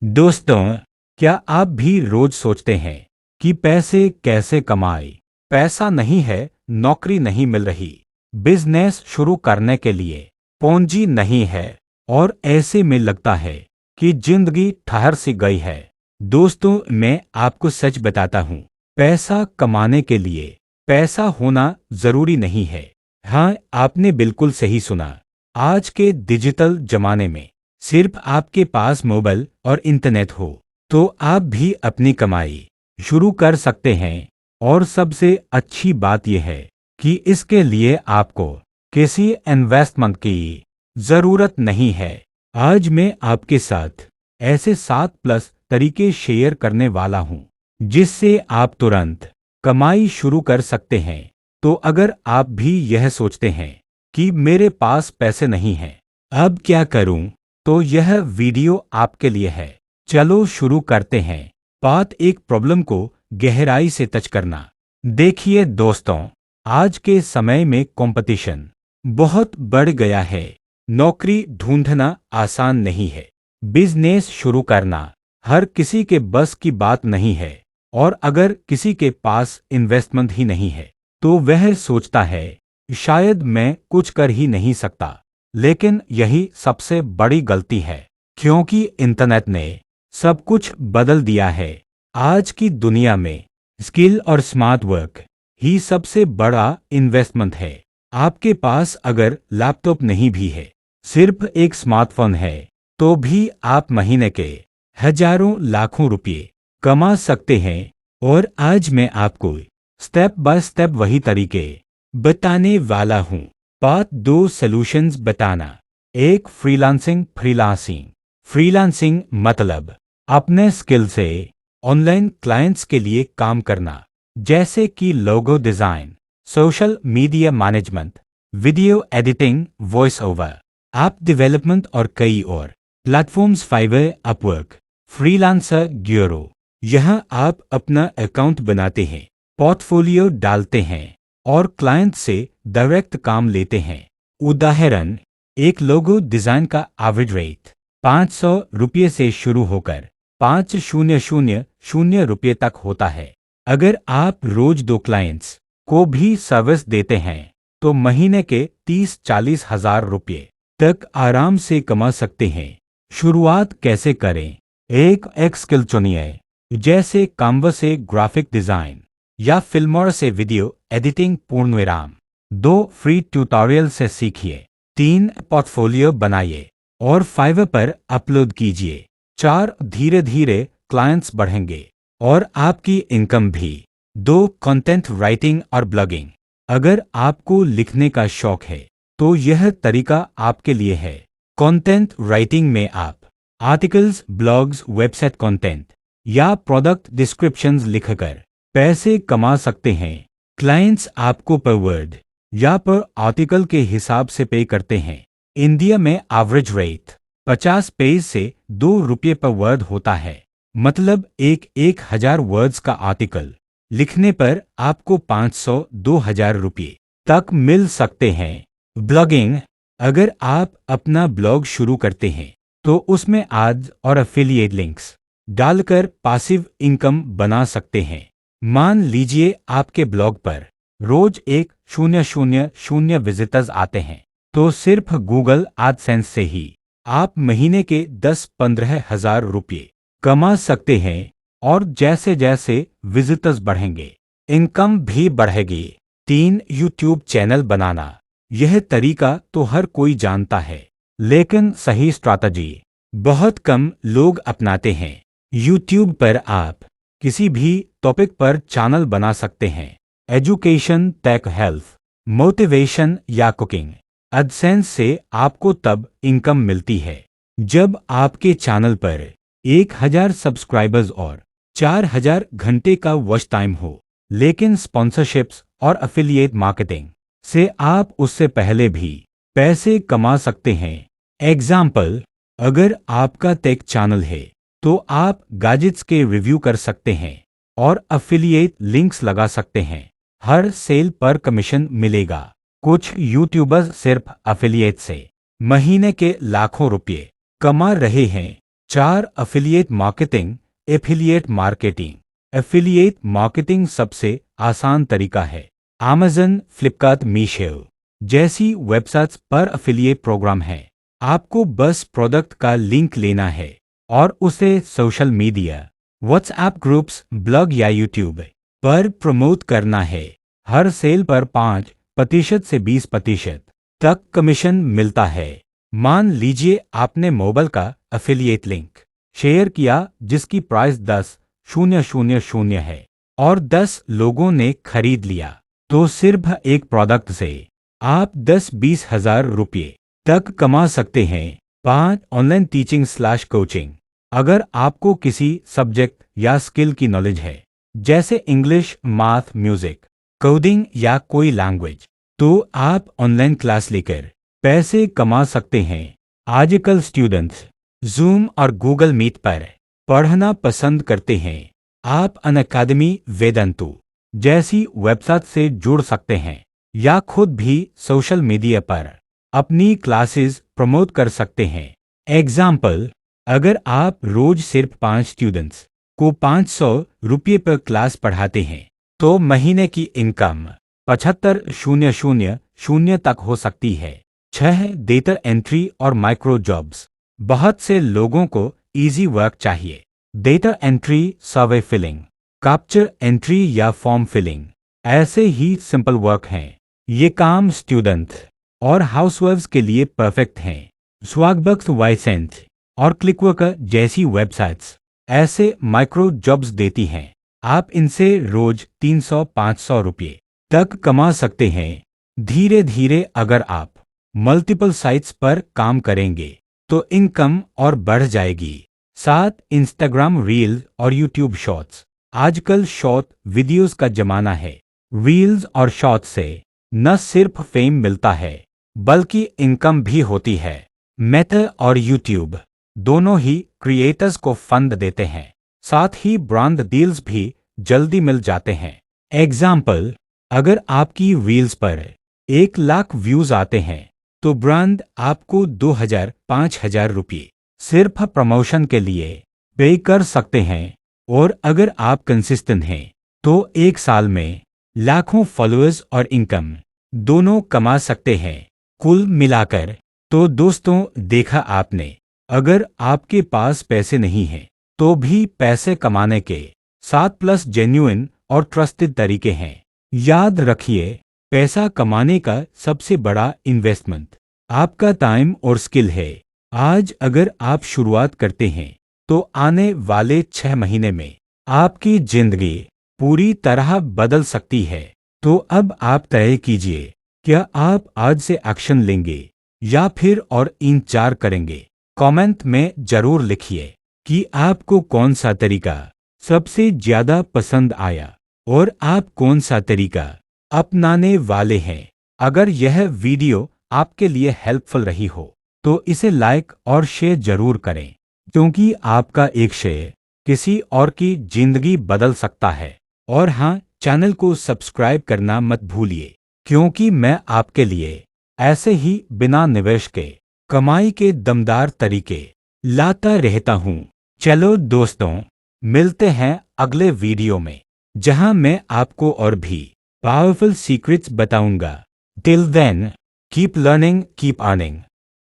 दोस्तों, क्या आप भी रोज सोचते हैं कि पैसे कैसे कमाएं? पैसा नहीं है, नौकरी नहीं मिल रही, बिजनेस शुरू करने के लिए पूंजी नहीं है और ऐसे में लगता है कि जिंदगी ठहर सी गई है। दोस्तों, मैं आपको सच बताता हूँ, पैसा कमाने के लिए पैसा होना जरूरी नहीं है। हाँ, आपने बिल्कुल सही सुना। आज के डिजिटल जमाने में सिर्फ आपके पास मोबाइल और इंटरनेट हो तो आप भी अपनी कमाई शुरू कर सकते हैं। और सबसे अच्छी बात यह है कि इसके लिए आपको किसी इन्वेस्टमेंट की जरूरत नहीं है। आज मैं आपके साथ ऐसे 7+ तरीके शेयर करने वाला हूं जिससे आप तुरंत कमाई शुरू कर सकते हैं। तो अगर आप भी यह सोचते हैं कि मेरे पास पैसे नहीं हैं, अब क्या करूं, तो यह वीडियो आपके लिए है। चलो शुरू करते हैं। बात एक प्रॉब्लम को गहराई से टच करना। देखिए दोस्तों, आज के समय में कंपटीशन बहुत बढ़ गया है। नौकरी ढूंढना आसान नहीं है। बिजनेस शुरू करना हर किसी के बस की बात नहीं है। और अगर किसी के पास इन्वेस्टमेंट ही नहीं है तो वह सोचता है शायद मैं कुछ कर ही नहीं सकता। लेकिन यही सबसे बड़ी गलती है, क्योंकि इंटरनेट ने सब कुछ बदल दिया है। आज की दुनिया में स्किल और स्मार्ट वर्क ही सबसे बड़ा इन्वेस्टमेंट है। आपके पास अगर लैपटॉप नहीं भी है, सिर्फ एक स्मार्टफोन है, तो भी आप महीने के हजारों लाखों रुपए कमा सकते हैं। और आज मैं आपको स्टेप बाय स्टेप वही तरीके बताने वाला हूं। पार्ट 2, सॉल्यूशंस बताना। एक, फ्रीलांसिंग मतलब अपने स्किल से ऑनलाइन क्लाइंट्स के लिए काम करना, जैसे कि logo design, social media management, video editing, voice over, app development और कई और platforms. Fiverr, Upwork, Freelancer Guru. यहाँ आप अपना अकाउंट बनाते हैं, पोर्टफोलियो डालते हैं और क्लाइंट से डायरेक्ट काम लेते हैं। उदाहरण, एक लोगो डिजाइन का एवरेज रेट 500 रुपये से शुरू होकर 5,000 रुपये तक होता है। अगर आप रोज 2 क्लाइंट्स को भी सर्विस देते हैं तो महीने के 30-40 हजार रुपये तक आराम से कमा सकते हैं। शुरुआत कैसे करें? एक स्किल चुनिए, जैसे कान्वा से ग्राफिक डिजाइन या फिल्मोर से वीडियो एडिटिंग, पूर्णविराम। 2, फ्री ट्यूटोरियल से सीखिए। 3, पोर्टफोलियो बनाइए और फाइवर पर अपलोड कीजिए। 4, धीरे धीरे क्लाइंट्स बढ़ेंगे और आपकी इनकम भी। 2, कंटेंट राइटिंग और ब्लॉगिंग। अगर आपको लिखने का शौक है तो यह तरीका आपके लिए है। कंटेंट राइटिंग में आप आर्टिकल्स, ब्लॉग्स, वेबसाइट कंटेंट या प्रोडक्ट डिस्क्रिप्शंस लिखकर पैसे कमा सकते हैं। क्लाइंट्स आपको पर वर्ड या पर आर्टिकल के हिसाब से पे करते हैं। इंडिया में एवरेज रेट 50 पेज से 2 रुपये पर वर्ड होता है। मतलब 1,000 वर्ड्स का आर्टिकल लिखने पर आपको 500-2,000 रुपये तक मिल सकते हैं। ब्लॉगिंग, अगर आप अपना ब्लॉग शुरू करते हैं तो उसमें एड्स और एफिलिएट लिंक्स डालकर पासिव इनकम बना सकते हैं। मान लीजिए आपके ब्लॉग पर रोज 1,000 विजिटर्स आते हैं, तो सिर्फ गूगल एडसेंस से ही आप महीने के 10-15 हजार रुपये कमा सकते हैं। और जैसे जैसे विजिटर्स बढ़ेंगे, इनकम भी बढ़ेगी। 3, यूट्यूब चैनल बनाना। यह तरीका तो हर कोई जानता है, लेकिन सही स्ट्रैटेजी बहुत कम लोग अपनाते हैं। यूट्यूब पर आप किसी भी टॉपिक पर चैनल बना सकते हैं। एजुकेशन, टेक, हेल्थ, मोटिवेशन या कुकिंग। एडसेंस से आपको तब इनकम मिलती है जब आपके चैनल पर 1,000 सब्सक्राइबर्स और 4,000 घंटे का वॉच टाइम हो। लेकिन स्पॉन्सरशिप्स और एफिलिएट मार्केटिंग से आप उससे पहले भी पैसे कमा सकते हैं। एग्जाम्पल, अगर आपका टेक चैनल है तो आप गैजेट्स के रिव्यू कर सकते हैं और एफिलिएट लिंक्स लगा सकते हैं। हर सेल पर कमीशन मिलेगा। कुछ यूट्यूबर्स सिर्फ एफिलिएट से महीने के लाखों रुपये कमा रहे हैं। 4 affiliate marketing. Affiliate marketing. Affiliate marketing सबसे आसान तरीका है। Amazon, फ्लिपकार्ट, मीशो जैसी वेबसाइट्स पर अफिलिएट प्रोग्राम है। आपको बस प्रोडक्ट का लिंक लेना है और उसे social media, WhatsApp groups, blog या यूट्यूब पर प्रमोट करना है। हर सेल पर 5% से 20% तक कमीशन मिलता है। मान लीजिए आपने मोबाइल का अफिलिएट लिंक शेयर किया जिसकी प्राइस 10,000 है और 10 लोगों ने खरीद लिया, तो सिर्फ एक प्रोडक्ट से आप 10-20 हजार रुपये तक कमा सकते हैं। 5 ऑनलाइन टीचिंग / कोचिंग। अगर आपको किसी सब्जेक्ट या स्किल की नॉलेज है, जैसे इंग्लिश, मैथ, म्यूजिक, कोडिंग या कोई लैंग्वेज, तो आप ऑनलाइन क्लास लेकर पैसे कमा सकते हैं। आजकल स्टूडेंट्स जूम और गूगल मीट पर पढ़ना पसंद करते हैं। आप अनअकादमी, वेदांतु जैसी वेबसाइट से जुड़ सकते हैं या खुद भी सोशल मीडिया पर अपनी क्लासेस प्रमोट कर सकते हैं। एग्जाम्पल, अगर आप रोज सिर्फ 5 स्टूडेंट्स को 500 रुपये पर क्लास पढ़ाते हैं, तो महीने की इनकम 75,000 तक हो सकती है। 6 डेटा एंट्री और माइक्रो जॉब्स। बहुत से लोगों को इजी वर्क चाहिए। डेटा एंट्री, सर्वे फिलिंग, कैप्चर एंट्री या फॉर्म फिलिंग ऐसे ही सिंपल वर्क हैं। ये काम स्टूडेंट और हाउसवाइफ्स के लिए परफेक्ट हैं। स्वगबक्स, वाइसेंट और क्लिकवर्कर जैसी वेबसाइट्स ऐसे माइक्रो जॉब्स देती हैं। आप इनसे रोज 300-500 रुपये तक कमा सकते हैं। धीरे धीरे अगर आप मल्टीपल साइट्स पर काम करेंगे तो इनकम और बढ़ जाएगी। 7 इंस्टाग्राम रील्स और यूट्यूब शॉर्ट्स। आजकल शॉर्ट वीडियोस का जमाना है। रील्स और शॉर्ट्स से न सिर्फ फेम मिलता है बल्कि इनकम भी होती है। मेटा और यूट्यूब दोनों ही क्रिएटर्स को फंड देते हैं, साथ ही ब्रांड डील्स भी जल्दी मिल जाते हैं। एग्जाम्पल, अगर आपकी रील्स पर 1 लाख व्यूज आते हैं तो ब्रांड आपको 2,000-5,000 रुपये सिर्फ प्रमोशन के लिए पे कर सकते हैं। और अगर आप कंसिस्टेंट हैं तो 1 साल में लाखों फॉलोअर्स और इनकम दोनों कमा सकते हैं। कुल मिलाकर तो दोस्तों, देखा आपने, अगर आपके पास पैसे नहीं हैं तो भी पैसे कमाने के 7+ जेन्युइन और ट्रस्टेड तरीके हैं। याद रखिए, पैसा कमाने का सबसे बड़ा इन्वेस्टमेंट आपका टाइम और स्किल है। आज अगर आप शुरुआत करते हैं तो आने वाले 6 महीने में आपकी जिंदगी पूरी तरह बदल सकती है। तो अब आप तय कीजिए, क्या आप आज से एक्शन लेंगे या फिर और इंतजार करेंगे। कमेंट में जरूर लिखिए कि आपको कौन सा तरीका सबसे ज्यादा पसंद आया और आप कौन सा तरीका अपनाने वाले हैं। अगर यह वीडियो आपके लिए हेल्पफुल रही हो तो इसे लाइक और शेयर जरूर करें, क्योंकि आपका एक शेयर किसी और की जिंदगी बदल सकता है। और हाँ, चैनल को सब्सक्राइब करना मत भूलिए, क्योंकि मैं आपके लिए ऐसे ही बिना निवेश के कमाई के दमदार तरीके लाता रहता हूँ। चलो दोस्तों, मिलते हैं अगले वीडियो में, जहां मैं आपको और भी पावरफुल सीक्रेट्स बताऊंगा। Till then, keep learning, keep earning.